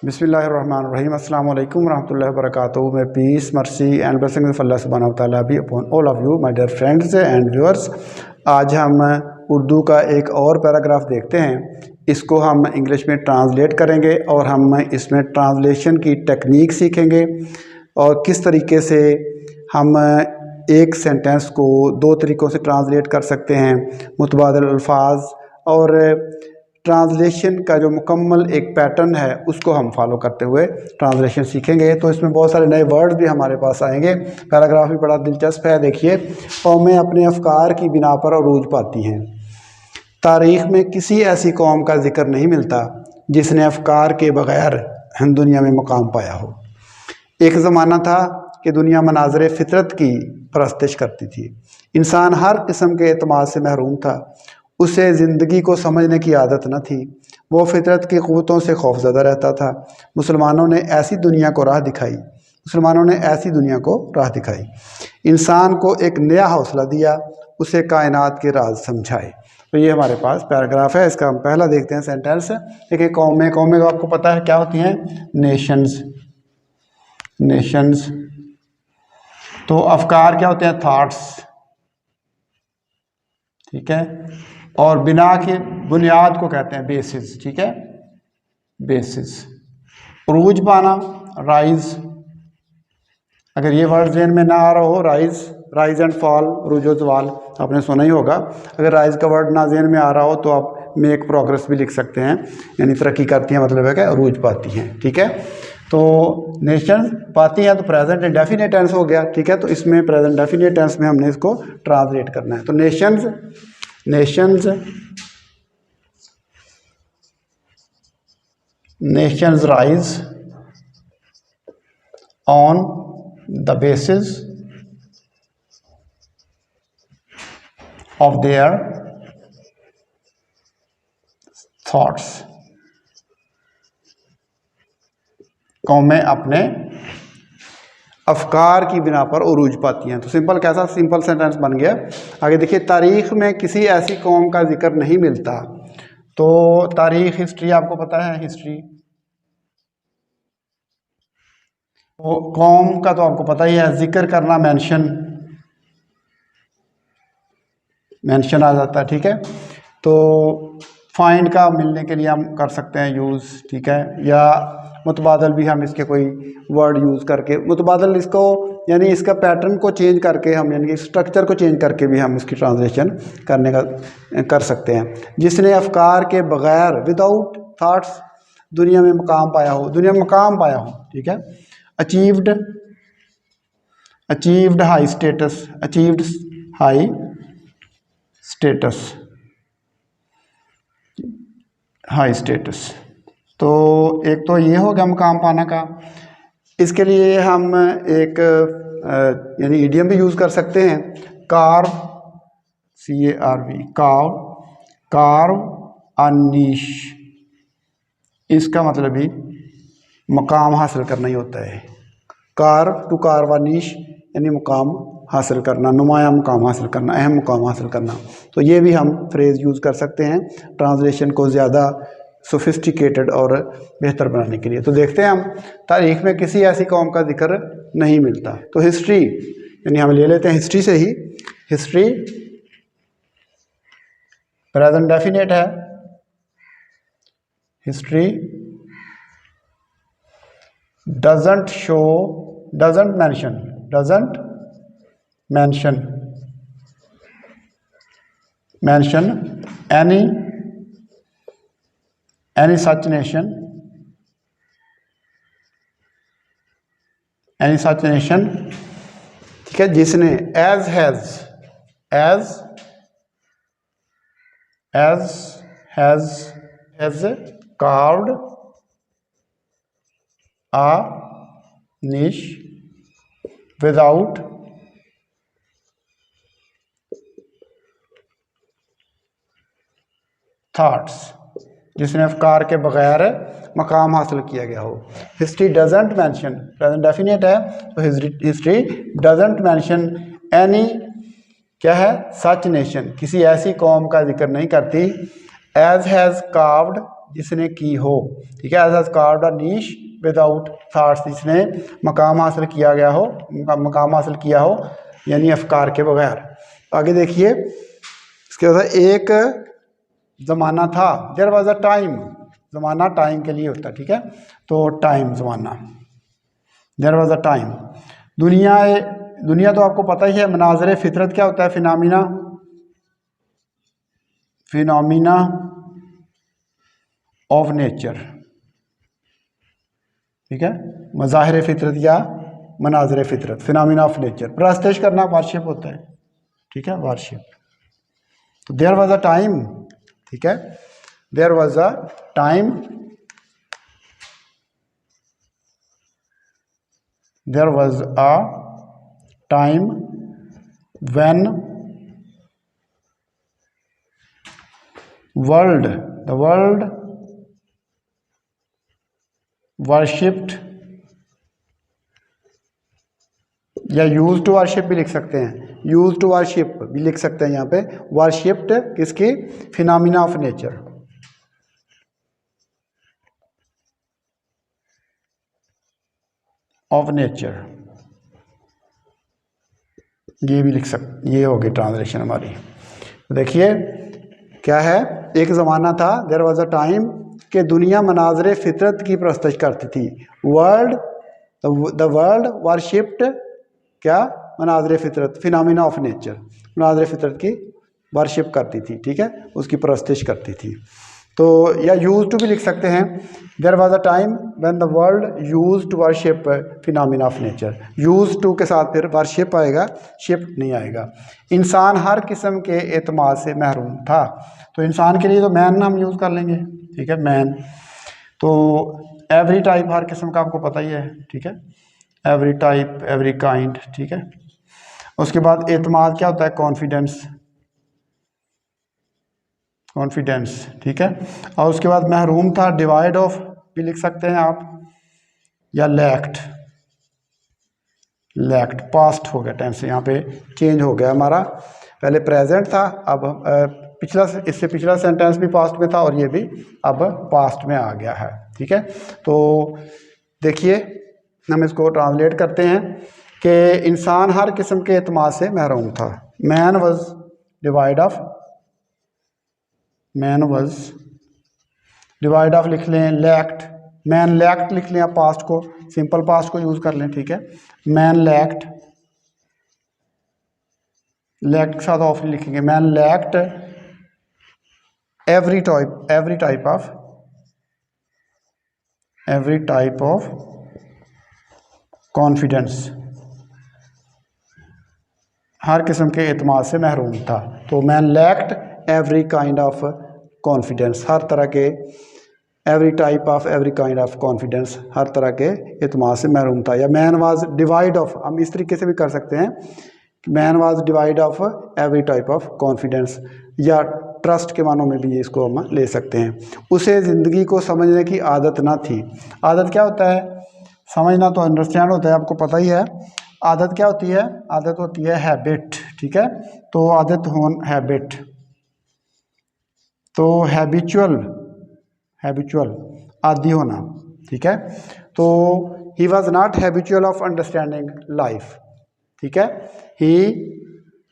बिस्मिल्लाहिर्रहमानिर्रहीम अस्सलाम वालेकुम रहमतुल्लाहि व बरकातुहू। मैं peace mercy and blessing of Allah सुब्हानहू व तआला be upon all of you my dear friends and viewers. आज हम उर्दू का एक और पैराग्राफ देखते हैं। इसको हम इंग्लिश में ट्रांसलेट करेंगे और हम इसमें ट्रांसलेशन की टेक्निक सीखेंगे और किस तरीके से हम एक सेंटेंस को दो तरीक़ों से ट्रांसलेट कर सकते हैं, मुतबादिल अल्फाज, और ट्रांसलेशन का जो मुकम्मल एक पैटर्न है उसको हम फॉलो करते हुए ट्रांसलेशन सीखेंगे। तो इसमें बहुत सारे नए वर्ड्स भी हमारे पास आएंगे। पैराग्राफ भी बड़ा दिलचस्प है। देखिए, कौमें अपने अफकार की बिना पर अरूज पाती हैं। तारीख़ में किसी ऐसी कौम का जिक्र नहीं मिलता जिसने अफकार के बग़ैर दुनिया में मुकाम पाया हो। एक ज़माना था कि दुनिया मनाज़रे फ़ितरत की परस्तिश करती थी। इंसान हर किस्म के एतमाद से महरूम था। उसे ज़िंदगी को समझने की आदत न थी। वो फितरत की क़ुव्वतों से खौफज़दा रहता था। मुसलमानों ने ऐसी दुनिया को राह दिखाई। इंसान को एक नया हौसला दिया, उसे कायनात के राज समझाए। तो ये हमारे पास पैराग्राफ है। इसका हम पहला देखते हैं सेंटेंस। देखिए, कौमें तो आपको पता है क्या होती हैं? नेशंस। तो अफकार क्या होते हैं? थाट्स। ठीक है। और बिना की बुनियाद को कहते हैं बेसिस। ठीक है, बेसिस। उरूज पाना, राइज। अगर ये वर्ड ज़हन में ना आ रहा हो, राइज एंड फॉल, उरूज और ज़वाल आपने सुना ही होगा। अगर राइज का वर्ड ना ज़हन में आ रहा हो तो आप मेक प्रोग्रेस भी लिख सकते हैं, यानी तरक्की करती हैं, मतलब है कि उरूज पाती हैं। ठीक है। तो नेशन पाती हैं तो प्रेजेंट इंडेफिनिट टेंस हो गया। ठीक है। तो इसमें प्रेजेंट डेफिनिट टेंस में हमने इसको ट्रांसलेट करना है। तो nations rise on the basis of their thoughts। कौमें अपने अफकार की बिना पर उरूज पाती हैं। तो सिंपल सेंटेंस बन गया। आगे देखिए, तारीख़ में किसी ऐसी कौम का जिक्र नहीं मिलता। तो तारीख़, हिस्ट्री आपको पता है। हिस्ट्री तो कौम का तो आपको पता ही है, जिक्र करना मेंशन आ जाता है। ठीक है। तो फाइंड का मिलने के लिए हम कर सकते हैं यूज़। ठीक है। या मुतबादल भी हम इसके कोई वर्ड यूज़ करके, मुतबादल इसको यानी इसका पैटर्न को चेंज करके हम, यानी स्ट्रक्चर को चेंज करके भी हम इसकी ट्रांसलेशन करने का कर सकते हैं। जिसने अफकार के बग़ैर, विदाउट थाट्स, दुनिया में मुकाम पाया हो। ठीक है। Achieved high status. तो एक तो ये हो गया मुकाम पाना का। इसके लिए हम एक यानी इडियम भी यूज़ कर सकते हैं। कार्व, कार्व अ नीश। इसका मतलब भी मुकाम हासिल करना ही होता है। कार्व अ नीश यानी मुकाम हासिल करना, नुमाया मुकाम हासिल करना, अहम मुकाम हासिल करना। तो ये भी हम फ्रेज़ यूज़ कर सकते हैं ट्रांसलेशन को ज़्यादा सोफिस्टिकेटेड और बेहतर बनाने के लिए। तो देखते हैं हम, तारीख़ में किसी ऐसी कौम का जिक्र नहीं मिलता। तो हिस्ट्री, यानी हम ले लेते हैं हिस्ट्री से ही। हिस्ट्री प्रेजेंट डेफिनेट है। History doesn't mention any such nation ठीक है, जिसने as carved a niche without thoughts, जिसने अफकार के बगैर मकाम हासिल किया गया हो। History doesn't mention, present definite है, तो हिस्ट्री डजंट मेंशन एनी, क्या है, सच नेशन, किसी ऐसी कौम का जिक्र नहीं करती, एज हैज़ कार्व्ड, जिसने की हो, ठीक है। As carved a niche without thoughts, जिसने मकाम हासिल किया गया हो, मकाम हासिल किया हो यानी अफकार के बगैर। आगे देखिए इसके बाद एक ज़माना था, देयर वॉज अ टाइम, ज़माना टाइम के लिए होता है, ठीक है। तो टाइम ज़माना, देयर वॉज अ टाइम। दुनिया तो आपको पता ही है। मनाज़िर फितरत क्या होता है? फिनोमिना, फिनोमिना ऑफ नेचर, ठीक है। मज़ाहिर फितरत या मनाज़िर फितरत, फिनोमिना ऑफ नेचर। प्रस्तश करना वार्शिप होता है, ठीक है, वार्शिप। तो देयर वॉज अ टाइम, ठीक है, there was a time, there was a time when the world worshipped, या यूज टू वर्शिप भी लिख सकते हैं, यूज टू वर्शिप भी लिख सकते हैं यहाँ पे। वर्शिप्ड किसकी? Phenomena of nature, of nature, ये भी लिख सकते, ये होगी ट्रांसलेशन हमारी। देखिए क्या है, एक ज़माना था, देयर वॉज अ टाइम, कि दुनिया मनाज़िर फितरत की प्रस्तश करती थी। द वर्ल्ड वर्शिप्ड क्या? मनाज़िर फितरत, फिनोमिना ऑफ नेचर, मनाज़िर फितरत की वर्शिप करती थी, ठीक है, उसकी प्रस्तश करती थी। तो या यूज टू भी लिख सकते हैं, there was a time when the world use to worship phenomena of nature. Use to के साथ फिर वर्शिप आएगा, शिप नहीं आएगा। इंसान हर किस्म के एतमाद से महरूम था। तो इंसान के लिए तो मैन हम यूज़ कर लेंगे, ठीक है, मैन। तो एवरी टाइप, हर किस्म का आपको पता ही है, ठीक है, एवरी टाइप, एवरी काइंड, ठीक है। उसके बाद एतमाद क्या होता है? कॉन्फिडेंस, कॉन्फिडेंस, ठीक है। और उसके बाद महरूम था, डिवाइड ऑफ भी लिख सकते हैं आप, या लैक्ड, लैक्ड पास्ट हो गया, टेंस यहाँ पे चेंज हो गया हमारा। पहले प्रेजेंट था, अब पिछला, इससे पिछला सेंटेंस भी पास्ट में था और ये भी अब पास्ट में आ गया है, ठीक है। तो देखिए हम इसको ट्रांसलेट करते हैं कि इंसान हर किस्म के एतमाद से महरूम था। Man was divide of, man was divide of लिख लें, लैक्ड, मैन लैक्ड लिख लें, आप पास्ट को, सिंपल पास्ट को यूज़ कर लें, ठीक है। मैन लैक्ड, लैक्ड के साथ ऑफ लिखेंगे, man lacked every type, every type of, every type of confidence, हर किस्म के एतमाद से महरूम था। तो man lacked every kind of confidence, हर तरह के, every type of, every kind of confidence, हर तरह के एतमाद से महरूम था। या मैन वाज डिवाइड ऑफ, हम इस तरीके से भी कर सकते हैं, man was divide of every type of confidence, या ट्रस्ट के मानों में भी इसको हम ले सकते हैं। उसे ज़िंदगी को समझने की आदत ना थी। आदत क्या होता है? समझना तो अंडरस्टैंड होता है, आपको पता ही है। आदत क्या होती है? आदत होती है हैबिट, ठीक है। तो आदत होन हैबिट, तो हैबिचुअल, हैबिचुअल आदि होना, ठीक है। तो ही was not habitual of understanding life, ठीक है, ही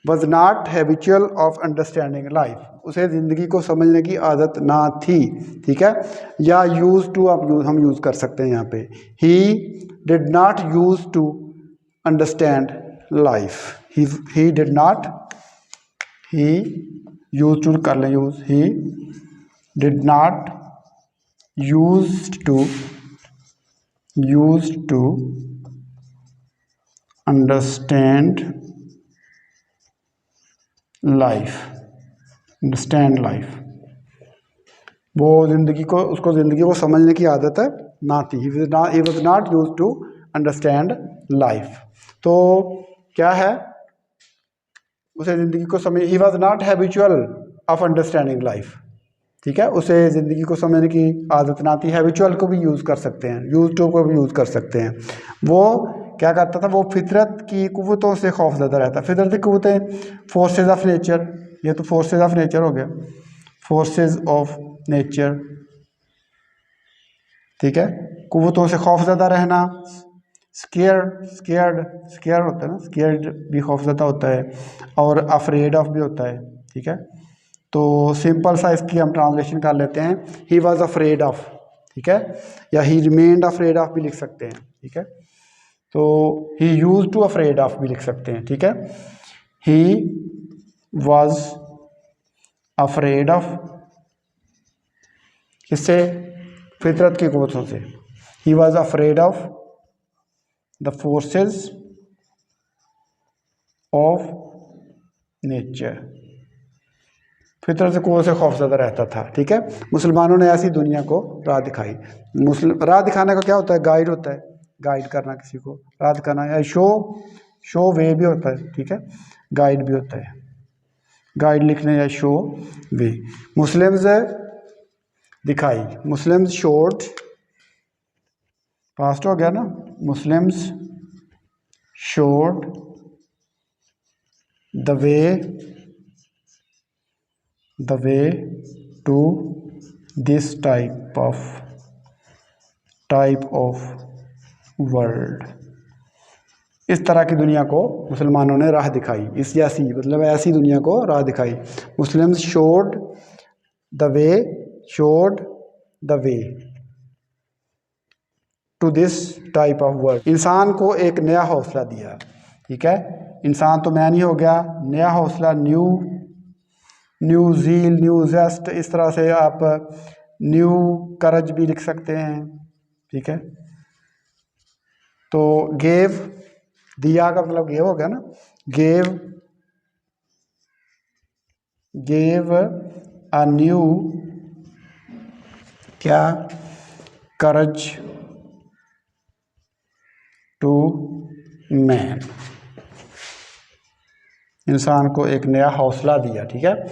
was not habitual of understanding life, उसे ज़िंदगी को समझने की आदत ना थी, ठीक है। या यूज टू आप हम यूज़ कर सकते हैं यहाँ पे, he did not use to understand life, he did not, he use to कर लें use, he did not used to understand life, understand life, वो ज़िंदगी को, उसको ज़िंदगी को समझने की आदत ना थी। he was not used to understand life। तो क्या है? उसे ज़िंदगी को समझ, he was not habitual of understanding life, ठीक है, उसे ज़िंदगी को समझने की आदत ना थी। हैबिचुअल को भी यूज़ कर सकते हैं, यूज टू को भी यूज़ कर सकते हैं। वो क्या करता था? वो फितरत की कुव्वतों से खौफजदा रहता। फितरत की कुव्वतें, फोर्सेज ऑफ नेचर, ये तो फोर्सेज ऑफ नेचर हो गया, फोर्सेज ऑफ नेचर, ठीक है। कुव्वतों से खौफज़दा रहना, स्केयर्ड होता है ना, स्केयर्ड भी खौफज़दा होता है, और अफ्रेड ऑफ भी होता है। ठीक है, तो सिंपल सा इसकी हम ट्रांसलेशन कर लेते हैं, ही वॉज अफ्रेड ऑफ। ठीक है, या ही रिमेन्ड अफ्रेड ऑफ भी लिख सकते हैं। ठीक है, तो he use to afraid of भी लिख सकते हैं। ठीक है, ही वॉज अफ्रेड ऑफ, किससे? फितरत की कुव्वतों से। ही was afraid of the forces of nature, फितरत से कुव्वत से खौफज़दा रहता था। ठीक है, मुसलमानों ने ऐसी दुनिया को राह दिखाई। राह दिखाने का क्या होता है? गाइड होता है, गाइड करना, किसी को राह दिखाना, या शो वे भी होता है। ठीक है, गाइड भी होता है, गाइड लिखने या शो वे। मुस्लिम्स दिखाई, मुस्लिम्स शोड, पास्ट हो गया ना, Muslims showed the way to this type of world, इस तरह की दुनिया को मुसलमानों ने राह दिखाई। इस जैसी, मतलब ऐसी दुनिया को राह दिखाई। Muslims showed the way to this type of world, इंसान को एक नया हौसला दिया। ठीक है, इंसान तो मैन ही हो गया, नया हौसला, न्यू ज़ील, न्यू जेस्ट, इस तरह से आप न्यू करज भी लिख सकते हैं। ठीक है, तो गेव, दिया का मतलब गेव हो गया ना, गेव अ न्यू, क्या? करज टू मैन, इंसान को एक नया हौसला दिया। ठीक है,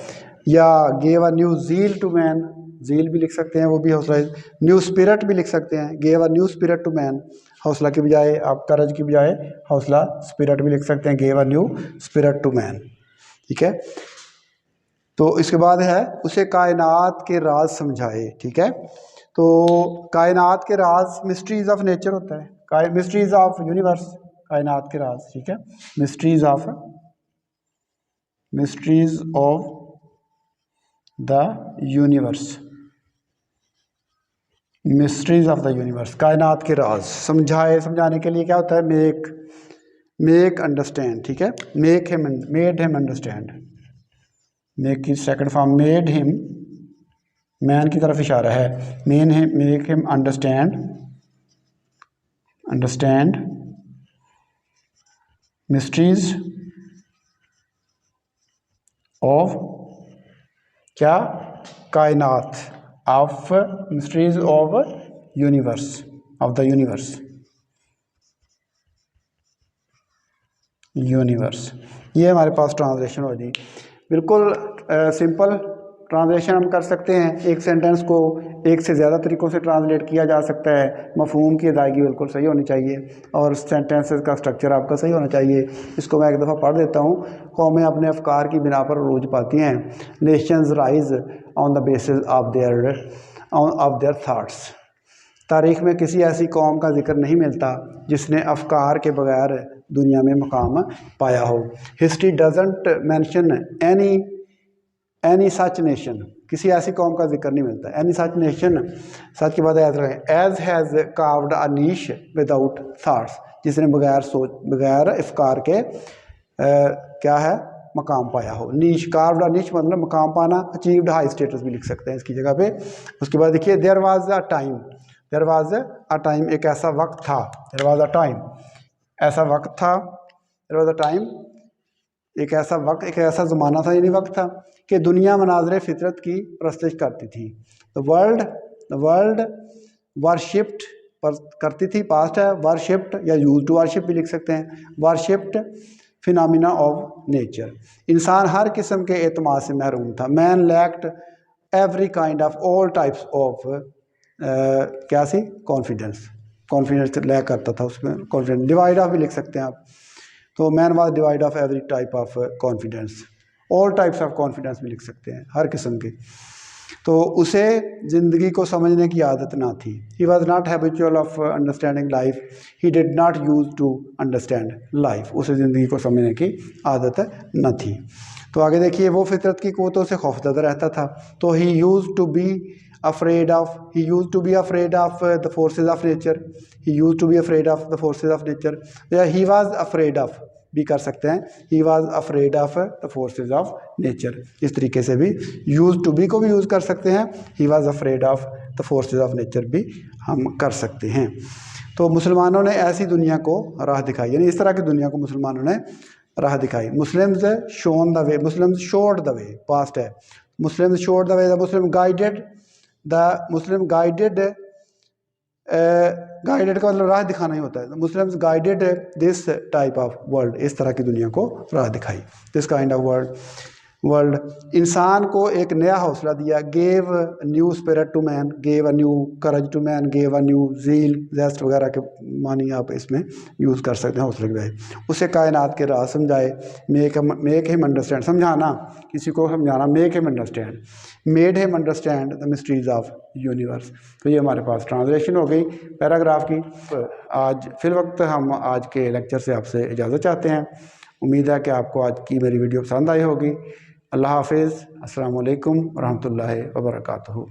या gave a new zeal to man, zeal भी लिख सकते हैं, वो भी हौसला है। न्यू स्पिरिट भी लिख सकते हैं, gave a new spirit to man, हौसला की बजाय आप करज की बजाय हौसला स्पिरिट भी लिख सकते हैं, gave a new spirit to man. ठीक है, तो इसके बाद है उसे कायनात के राज समझाए। ठीक है, तो कायनात के राज, मिस्ट्रीज ऑफ नेचर होता है, मिस्ट्रीज ऑफ यूनिवर्स, कायनात के राज। ठीक है, mysteries of the universe, mysteries of the universe, कायनात के राज समझाने के लिए क्या होता है? Make understand. ठीक है, मेड हिम अंडरस्टैंड, मेक की second form made him, man की तरफ इशारा है, make him understand mysteries of, क्या? कायनात, of mysteries of universe, of the universe. ये हमारे पास ट्रांसलेशन हो जी। बिल्कुल सिंपल ट्रांसलेशन हम कर सकते हैं। एक सेंटेंस को एक से ज़्यादा तरीक़ों से ट्रांसलेट किया जा सकता है। मफ़हूम की अदायगी बिल्कुल सही होनी चाहिए और सेंटेंसेस का स्ट्रक्चर आपका सही होना चाहिए। इसको मैं एक दफ़ा पढ़ देता हूँ। कौमें अपने अफकार की बिना पर अरूज पाती हैं। Nations rise on the basis of their thoughts. तारीख़ में किसी ऐसी कौम का जिक्र नहीं मिलता जिसने अफकार के बगैर दुनिया में मकाम पाया हो। History doesn't mention any such nation, किसी ऐसी कौम का जिक्र नहीं मिलता। एनी सच नेशन, सच के बाद age has carved a niche without thoughts, जिसने बगैर अफकार के क्या है? मकाम पाया हो। नीश, कार्व्ड अ नीश मतलब मकाम पाना, अचीव्ड हाई स्टेटस भी लिख सकते हैं इसकी जगह पे। उसके बाद देखिए देयर वाज अ टाइम, एक ऐसा वक्त था। देयर वाज अ टाइम, ऐसा वक्त था। देयर वाज अ टाइम, एक ऐसा ज़माना था, यानी वक्त था कि दुनिया मनाज़रे फितरत की परस्तिश करती थी। द वर्ल्ड वर्शिप्ड, करती थी, पास्ट है, वर्शिप्ड या यूज टू वर्शिप भी लिख सकते हैं। वर्शिप्ड फिनोमिना ऑफ नेचर, इंसान हर किस्म के एतमाद से महरूम था। Man lacked every kind of all types of क्या सी? कॉन्फिडेंस लैक करता था उसमें, कॉन्फिडेंस। डिवाइड ऑफ भी लिख सकते हैं आप, तो man was divide of every type of confidence, all types of confidence भी लिख सकते हैं, हर किस्म के। तो उसे ज़िंदगी को समझने की आदत ना थी। He was not habitual of understanding life, he did not use to understand life. उसे ज़िंदगी को समझने की आदत न थी। तो आगे देखिए, वो फितरत की क़ुव्वतों से खौफज़दा रहता था। तो he use to be afraid of the forces of nature, he use to be afraid of the forces of nature, या ही वॉज अफ्रेड ऑफ भी कर सकते हैं, he was afraid of the forces of nature. इस तरीके से भी use to B को भी यूज़ कर सकते हैं, he was afraid of the forces of nature भी हम कर सकते हैं। तो मुसलमानों ने ऐसी दुनिया को राह दिखाई, यानी इस तरह की दुनिया को मुसलमानों ने राह दिखाई। Muslims shown the way, Muslims showed the way, past है। Muslims showed the way, the Muslim guided, guided का मतलब राह दिखाना ही होता है। Muslims guided this type of world, इस तरह की दुनिया को राह दिखाई, दिस काइंड ऑफ वर्ल्ड। इंसान को एक नया हौसला दिया, gave new spirit to man, gave a new courage to man, gave a new zeal, zest वगैरह के मानी आप इसमें यूज़ कर सकते हैं हौसले के बजाय। उसे कायनात के राज समझाए, मेक हिम अंडरस्टैंड, समझाना, किसी को समझाना, make him understand, made him understand the mysteries of universe. तो ये हमारे पास ट्रांसलेशन हो गई पैराग्राफ की। आज फिल वक्त हम आज के लेक्चर से आपसे इजाज़त चाहते हैं। उम्मीद है कि आपको आज की मेरी वीडियो पसंद आई होगी। अल्लाह हाफिज़, अस्सलाम वालेकुम रहमतुल्लाहि व बरकातहू।